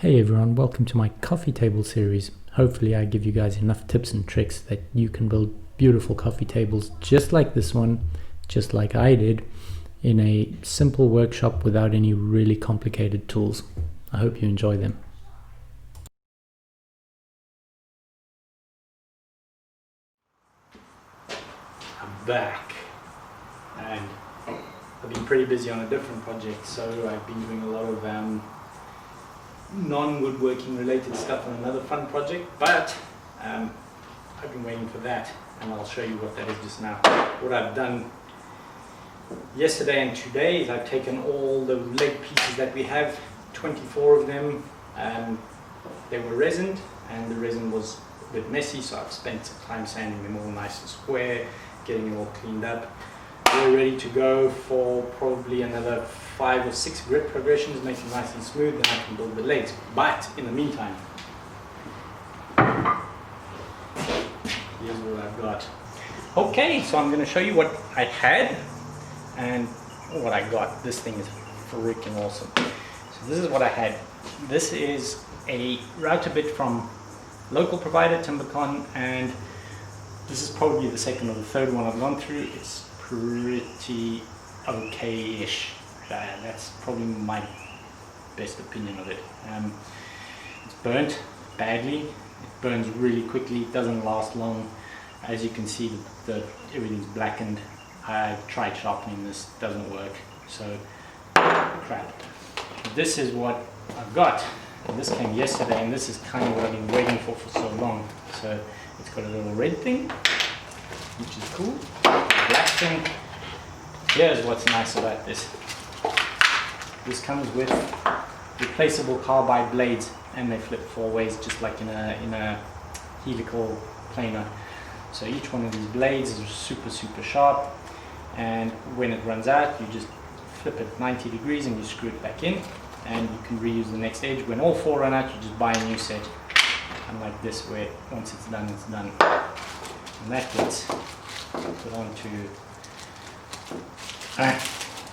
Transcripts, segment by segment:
Hey everyone, welcome to my coffee table series. Hopefully I give you guys enough tips and tricks that you can build beautiful coffee tables just like this one, just like I did, in a simple workshop without any really complicated tools. I hope you enjoy them. I'm back and I've been pretty busy on a different project, so I've been doing a lot of non-woodworking related stuff on another fun project, but I've been waiting for that and I'll show you what that is just now. What I've done yesterday and today is I've taken all the leg pieces that we have, 24 of them, they were resined and the resin was a bit messy, so I've spent some time sanding them all nice and square, getting them all cleaned up. We're ready to go for probably another 5 or 6 grit progressions, make them nice and smooth, then I can build the legs. But in the meantime, here's what I've got. Okay, so I'm going to show you what I had and what I got. This thing is freaking awesome. So this is what I had. This is a router bit from local provider Timbercon, and this is probably the second or the third one I've gone through. It's pretty okay-ish. That's probably my best opinion of it. It's burnt badly. It burns really quickly. It doesn't last long. As you can see, everything's blackened. I've tried sharpening this, doesn't work. So crap. This is what I've got. And this came yesterday, and this is kind of what I've been waiting for so long. So it's got a little red thing, which is cool. Black thing. Here's what's nice about this. This comes with replaceable carbide blades, and they flip 4 ways, just like in a helical planer. So each one of these blades is super sharp, and when it runs out, you just flip it 90 degrees and you screw it back in, and you can reuse the next edge. When all 4 run out, you just buy a new set, unlike this, where once it's done, it's done. And that gets put onto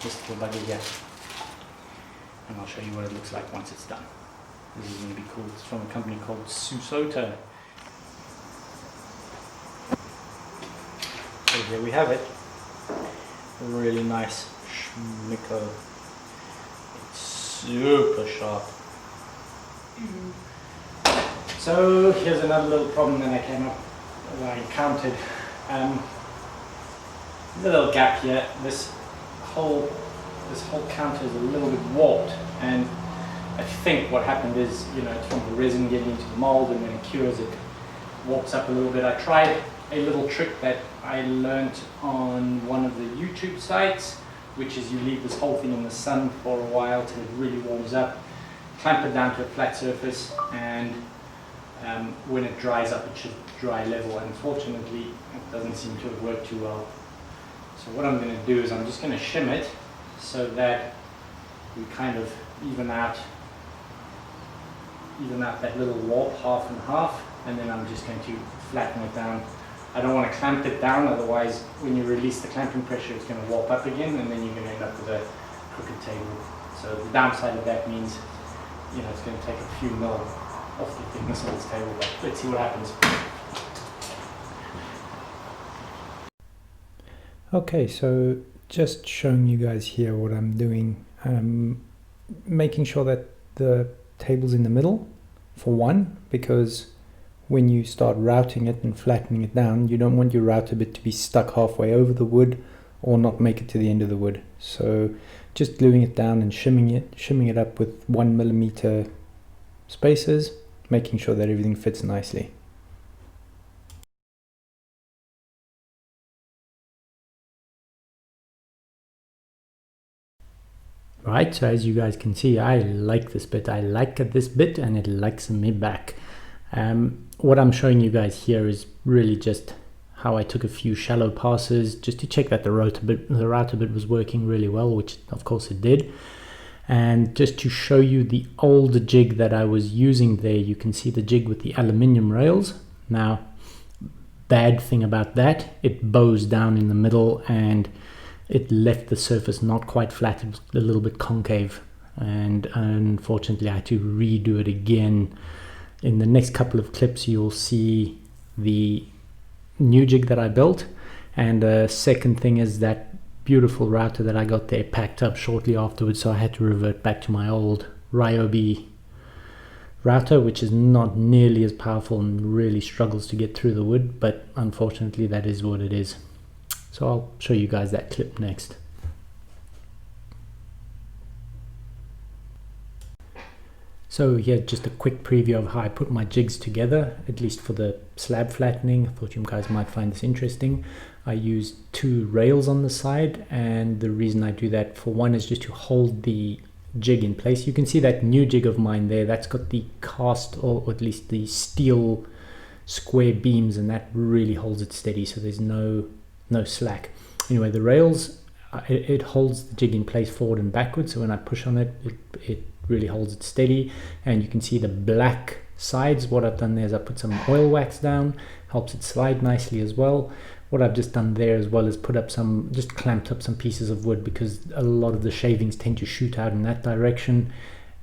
this little buggy here, and I'll show you what it looks like once it's done. This is going to be cool. It's from a company called Susota. So here we have it. A really nice schmicko. It's super sharp. So here's another little problem that I encountered. There's a little gap here. This whole counter is a little bit warped, and I think what happened is, it's from the resin getting into the mold, and when it cures, it warps up a little bit. I tried a little trick that I learned on one of the YouTube sites, which is you leave this whole thing in the sun for a while till it really warms up, clamp it down to a flat surface, and when it dries up, it should dry level. Unfortunately, it doesn't seem to have worked too well. So what I'm going to do is I'm just going to shim it so that we kind of even out that little warp, half and half, and then I'm just going to flatten it down. I don't want to clamp it down, otherwise when you release the clamping pressure, it's going to warp up again, and then you're going to end up with a crooked table. So the downside of that means, it's going to take a few mil off the thickness of this table, but let's see what happens. Okay, so just showing you guys here what I'm doing. Making sure that the table's in the middle, for one, because when you start routing it and flattening it down, you don't want your router bit to be stuck halfway over the wood or not make it to the end of the wood. So just gluing it down and shimming it up with 1mm spacers, making sure that everything fits nicely. Right, so as you guys can see, I like this bit. I like this bit, and it likes me back. What I'm showing you guys here is really just how I took a few shallow passes just to check that the router bit was working really well, which of course it did. And just to show you the old jig that I was using there, you can see the jig with the aluminium rails. Now, bad thing about that, it bows down in the middle and it left the surface not quite flat. It was a little bit concave. and unfortunately I had to redo it again. In the next couple of clips you'll see the new jig that I built, and the second thing is that beautiful router that I got there packed up shortly afterwards, so I had to revert back to my old Ryobi router, which is not nearly as powerful and really struggles to get through the wood, but unfortunately that is what it is. So I'll show you guys that clip next. So here, just a quick preview of how I put my jigs together, at least for the slab flattening. I thought you guys might find this interesting. I used 2 rails on the side, and the reason I do that, for one, is just to hold the jig in place. You can see that new jig of mine there, that's got the cast, or at least the steel square beams, and that really holds it steady, so there's no slack. Anyway, the rails, it holds the jig in place forward and backwards, so when I push on it, it really holds it steady. And you can see the black sides. What I've done there is I put some oil wax down, helps it slide nicely as well. What I've just done there as well is put up just clamped up some pieces of wood, because a lot of the shavings tend to shoot out in that direction,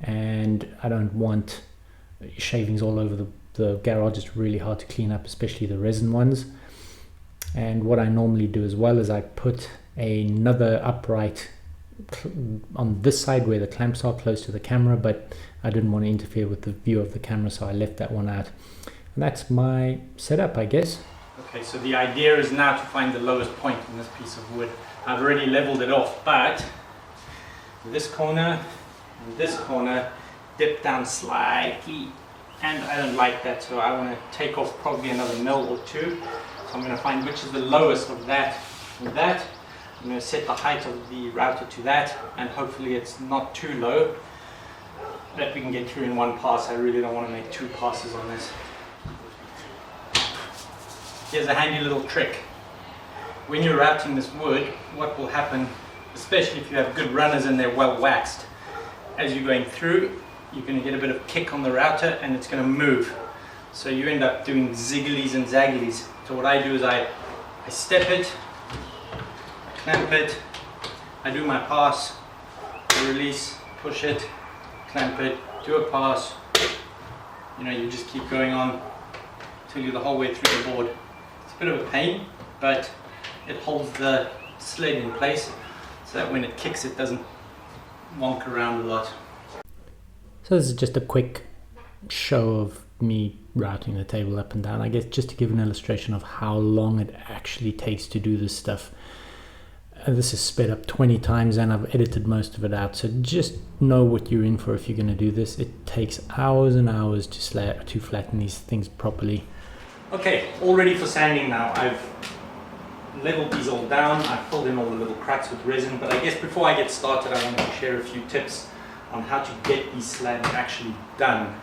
and I don't want shavings all over the garage. It's really hard to clean up, especially the resin ones. And what I normally do as well is I put another upright on this side where the clamps are close to the camera, but I didn't want to interfere with the view of the camera, so I left that one out. And that's my setup, I guess. Okay, so the idea is now to find the lowest point in this piece of wood. I've already leveled it off, but this corner and this corner dip down slightly, and I don't like that, so I want to take off probably another mil or 2. So I'm going to find which is the lowest of that and that. I'm going to set the height of the router to that, and hopefully it's not too low that we can get through in one pass. I really don't want to make 2 passes on this. Here's a handy little trick. When you're routing this wood, what will happen, especially if you have good runners and they're well waxed, as you're going through, you're going to get a bit of kick on the router and it's going to move. So you end up doing zigglies and zagglies. So what I do is I step it, clamp it, I do my pass, I release, push it, clamp it, do a pass. You know, you just keep going on till you're the whole way through the board. It's a bit of a pain, but it holds the sled in place so that when it kicks it doesn't wonk around a lot. So this is just a quick show of me routing the table up and down, I guess, just to give an illustration of how long it actually takes to do this stuff. This is sped up 20 times and I've edited most of it out, so just know what you're in for if you're going to do this. It takes hours and hours to flatten these things properly. Okay, all ready for sanding now. I've leveled these all down, I've filled in all the little cracks with resin, but I guess before I get started I want to share a few tips on how to get these slabs actually done.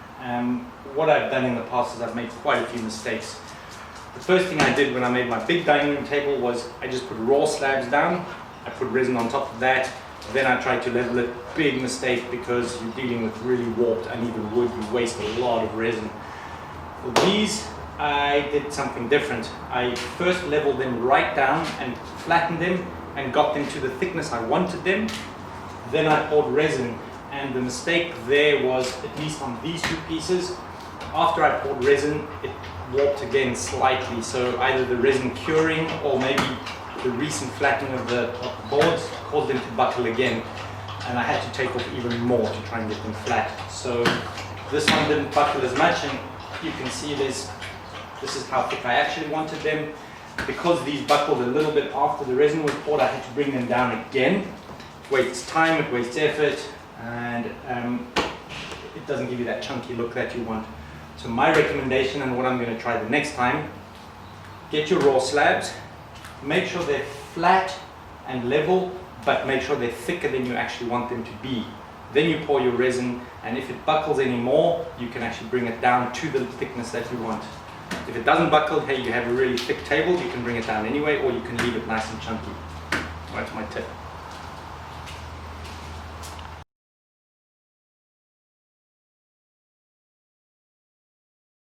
What I've done in the past is I've made quite a few mistakes. The first thing I did when I made my big dining room table was I just put raw slabs down, I put resin on top of that, then I tried to level it. Big mistake, because you're dealing with really warped, uneven wood, you waste a lot of resin. For these, I did something different. I first leveled them right down and flattened them and got them to the thickness I wanted them. Then I poured resin, and the mistake there was, at least on these 2 pieces, after I poured resin, it warped again slightly, so either the resin curing or maybe the recent flattening of the boards caused them to buckle again, and I had to take off even more to try and get them flat. So this one didn't buckle as much, and you can see this is how thick I actually wanted them. Because these buckled a little bit after the resin was poured, I had to bring them down again. It wastes time, it wastes effort, and it doesn't give you that chunky look that you want. So my recommendation, and what I'm going to try the next time, get your raw slabs, make sure they're flat and level, but make sure they're thicker than you actually want them to be. Then you pour your resin, and if it buckles anymore, you can actually bring it down to the thickness that you want. If it doesn't buckle, hey, you have a really thick table, you can bring it down anyway, or you can leave it nice and chunky. That's my tip.